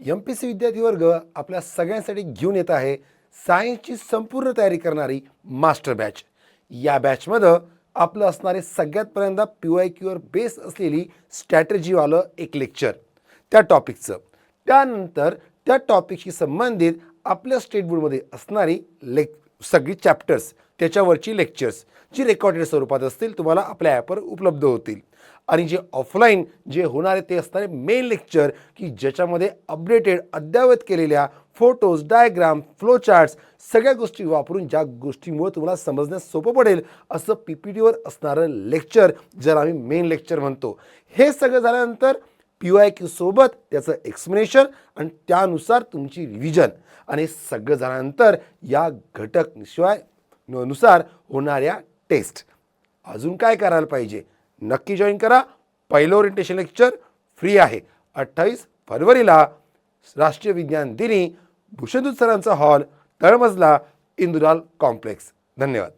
MPSC विद्यार्थी वर्ग आपल्या सगळ्यांसाठी घेऊन येत आहे सायन्सची संपूर्ण तयारी करणारी मास्टर बॅच. या बॅचमध्ये आपलं असणारे सगळ्यात पहिल्यांदा PYQवर बेस असलेली स्ट्रॅटेजीवालं एक लेक्चर त्या टॉपिकचं, त्यानंतर त्या टॉपिकशी संबंधित आपल्या स्टेट बोर्डमध्ये असणारी सगळी चॅप्टर्स त्याच्यावरची लेक्चर्स जी रेकॉर्डेड स्वरूपात असतील तुम्हाला आपल्या ॲपवर उपलब्ध होतील. आणि जे ऑफलाईन जे होणारे ते असणारे मेन लेक्चर की ज्याच्यामध्ये अपडेटेड अद्ययावत केलेल्या फोटोज, डायग्राम, फ्लो चार्ट्स सगळ्या गोष्टी वापरून ज्या गोष्टीमुळे तुम्हाला समजण्यास सोपं पडेल असं PPTवर असणारं लेक्चर ज्याला आम्ही मेन लेक्चर म्हणतो. हे सगळं झाल्यानंतर PYQ सोबत त्याचं एक्सप्लेनेशन आणि त्यानुसार तुमची रिव्हिजन आणि सगळं झाल्यानंतर या घटक शिवाय नुसार होणाऱ्या टेस्ट. अजून काय करायला पाहिजे? नक्की जॉईन करा. पहिलं ओरिएंटेशन लेक्चर फ्री आहे. 28 फरवरीला राष्ट्रीय विज्ञान दिनी भूषणदूत सरांचा हॉल, तळमजला, इंदुलाल कॉम्प्लेक्स. धन्यवाद.